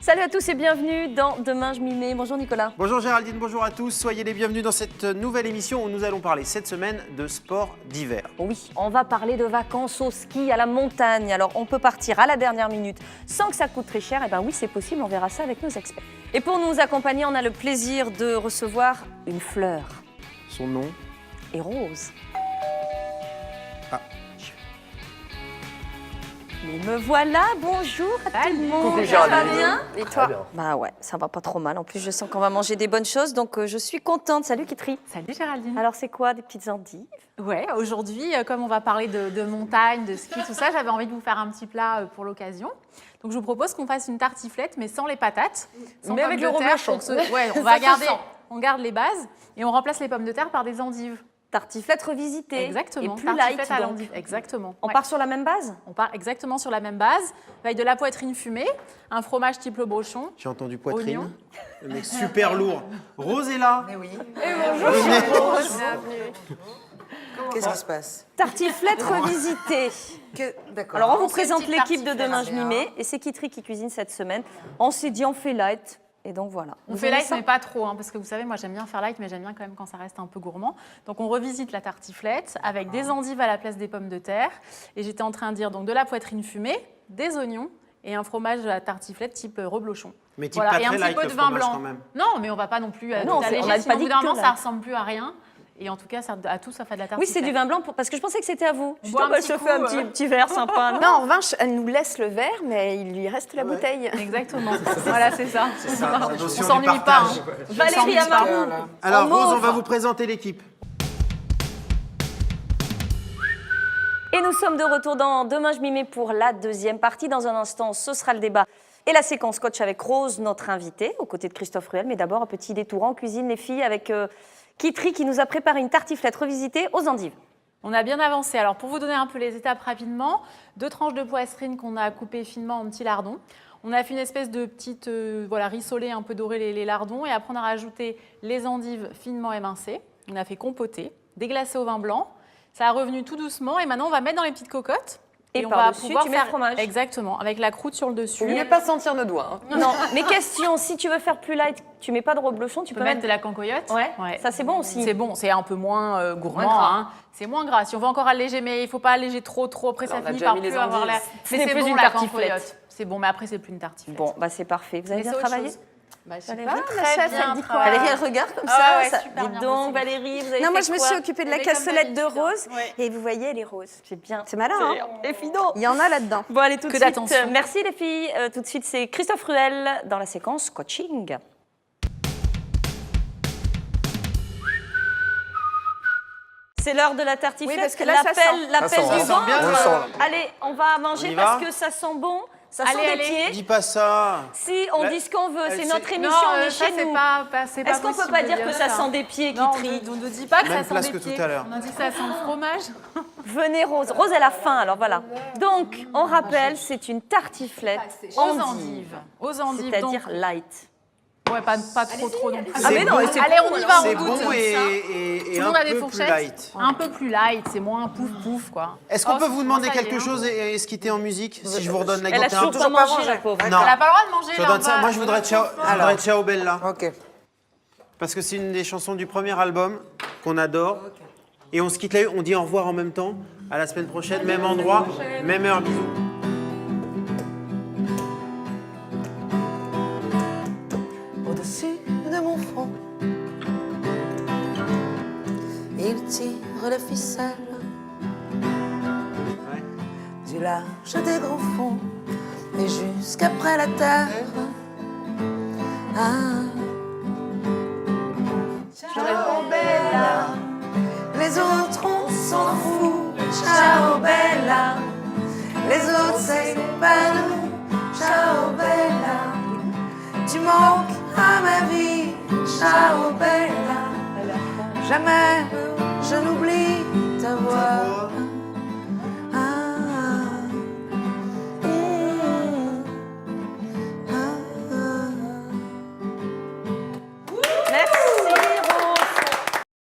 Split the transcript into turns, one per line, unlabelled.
Salut à tous et bienvenue dans Demain je m'y mets. Bonjour Nicolas.
Bonjour Géraldine, bonjour à tous. Soyez les bienvenus dans cette nouvelle émission où nous allons parler cette semaine de sport d'hiver.
Oui, on va parler de vacances au ski, à la montagne. Alors on peut partir à la dernière minute sans que ça coûte très cher. Eh bien oui, c'est possible, on verra ça avec nos experts. Et pour nous accompagner, on a le plaisir de recevoir une fleur.
Son nom
Et rose.
Ah.
Mais me voilà, bonjour à tout le monde.
Coucou,
Ça va
Géraldine.
bien?
Et toi?
Bah ouais, ça va pas trop mal. En plus, je sens qu'on va manger des bonnes choses, donc je suis contente. Salut Kitri.
Salut Géraldine.
Alors c'est quoi, des petites endives?
Ouais, aujourd'hui, comme on va parler de montagne, de ski, tout ça, j'avais envie de vous faire un petit plat pour l'occasion. Donc je vous propose qu'on fasse une tartiflette, mais sans les patates, sans
Mais
pommes
avec
de
le
terre,
reblochon.
pour que ouais, on
Ça
va
se
garder,
sent.
on garde les bases et on remplace les pommes de terre par des endives.
Tartiflette revisitée.
Exactement.
Et plus
Tartiflette
light,
à
donc.
l'endive. Exactement.
On
Ouais.
part sur la même base?
On part exactement sur la même base, avec de la poitrine fumée, un fromage type le brochon.
J'ai entendu poitrine.
Oignon.
Le mec super lourd. Rose est là.
Mais oui. Qu'est-ce qui se passe?
Tartiflette revisitée.
D'accord.
Alors, on vous
C'est
présente
une petite
l'équipe de Demain je m'y
tartiflette.
mets. Et c'est Kitri qui cuisine cette semaine. On s'est dit, on fait light. Et donc voilà.
On
Vous
fait
aimez
light,
ça?
mais pas trop, hein, parce que vous savez, moi j'aime bien faire light, mais j'aime bien quand même quand ça reste un peu gourmand. Donc on revisite la tartiflette avec des endives à la place des pommes de terre. Et j'étais en train de dire donc de la poitrine fumée, des oignons et un fromage à la tartiflette type reblochon.
Mais type
Voilà,
pas
et un
très
petit
light
peu
le
de vin
fromage
blanc.
quand même.
Non, mais on va pas non plus
non,
tout
on
alléger,
n'a
sinon
pas
au
dit
bout d'un
que
moment
light.
ça ressemble plus à rien. Et en tout cas, à tout ça fait de la
Oui,
tartiflette.
c'est du vin blanc, parce que je pensais que c'était à vous.
On boit un
bah,
petit
je te
coup,
fais un petit verre sympa.
Non, en revanche, elle nous laisse le verre, mais il lui reste la bouteille.
Exactement. Voilà, c'est ça.
Ça, la
On
notion du
s'ennuie pas.
partage.
Hein.
Valérie Amarou.
Alors
En
Rose, on
mauve.
va vous présenter l'équipe.
Et nous sommes de retour dans Demain je m'y mets pour la deuxième partie. Dans un instant, ce sera le débat et la séquence coach avec Rose, notre invitée, aux côtés de Christophe Ruel. Mais d'abord, un petit détour en cuisine, les filles, avec Kitri qui nous a préparé une tartiflette revisitée aux endives.
On a bien avancé. Alors, pour vous donner un peu les étapes rapidement, 2 tranches de poitrine qu'on a coupées finement en petits lardons. On a fait une espèce de petite rissolée un peu dorée les lardons. Et après, on a rajouté les endives finement émincées. On a fait compoter, déglacé au vin blanc. Ça a revenu tout doucement. Et maintenant, on va mettre dans les petites cocottes.
Et
on va
par-dessus,
pouvoir
tu mets le
faire
fromage.
Exactement, avec la croûte sur le dessus.
Mieux pas sentir nos doigts. hein.
Non, mais question, si tu veux faire plus light, tu mets pas de reblochon, tu
Tu
peux
peux mettre de
mettre...
la cancoyote.
Ouais, ça c'est bon aussi.
C'est bon, c'est un peu moins gourmand.
Moins gras.
Hein. C'est moins gras. Si on veut encore alléger, mais il ne faut pas alléger trop. Après,
Alors,
ça
on a
finit
déjà
par
mis
plus
les
avoir
endives.
l'air.
Ce
Mais
n'est
c'est
plus
bon,
une
la
tartiflette.
cancoyote. C'est bon, mais après, c'est plus une tartiflette.
Bon, bah c'est parfait. Vous avez
Mais
bien
c'est autre
travaillé?
chose. Bah, je sais
Allez,
pas,
la
très
chef,
bien
elle dit quoi?
travaillé.
Valérie, elle regarde comme
Ah
ça.
ouais,
ça...
super
Dites
bien
donc,
bossé.
Valérie, vous avez
Non, moi
fait
je me
quoi?
suis occupée de la
Elle est comme
cassolette de
Valérie,
rose
ouais.
et vous voyez, elle est rose.
C'est bien.
C'est malin, hein?
Et Fido.
Il y en a là-dedans.
Bon, allez, tout de
Que
suite.
d'attention.
Merci les filles. Tout de suite, c'est Christophe Ruel dans la séquence coaching. C'est l'heure de la tartiflette.
Oui, parce que là, ça
l'appel
sent.
du
Ça
vent.
sent bien,
On le sent, là.
Allez, on va manger
On y va
parce que ça sent bon. Ça sent
Allez,
des
allez.
pieds.
Dis pas ça.
Si, on
Là,
dit ce qu'on veut. C'est
elle
notre
sait-
émission, on est
ça,
chez
c'est
nous.
c'est pas
Est-ce qu'on peut
possible
pas
de
dire que ça sent des pieds qui
Non,
trient?
on ne dit pas que
Même
ça sent
place
des
que tout
pieds.
à l'heure.
On a dit que ça sent le fromage.
Venez Rose. Rose, elle a faim, alors voilà. Donc, on rappelle, c'est une tartiflette
Aux
endive.
endives. Aux endives.
C'est-à-dire light.
Donc, ouais, pas trop non plus.
Ah, mais non,
bon.
c'est
Allez, on y va,
C'est
on goûte.
bon et
Tout le
un
monde a des
peu plus
fourchettes.
light.
Un peu plus light, c'est moins pouf quoi.
Est-ce qu'on
Oh,
peut vous demander
ça y est,
quelque
hein.
chose et se quitter en musique si je vous redonne la
Elle a
guitare?
toujours pas mangé, la pauvre.
Non.
Elle n'a pas le droit de manger.
Je
là,
donne
on
ça.
va-
Moi, je voudrais Ciao Bella.
Ok.
Parce que c'est une des chansons du premier album qu'on adore. Et on se quitte là, on dit au revoir en même temps. À la semaine prochaine, même endroit, même heure. Bisous.
Au-dessus de mon front, il tire les ficelles du large des grands fonds et jusqu'après la terre. Ah. Ciao Bella, les autres on s'en fout. Ciao Bella, les autres c'est pas nous. Ciao Bella, tu manques à ma vie. Ciao Bella, jamais je n'oublie ta voix.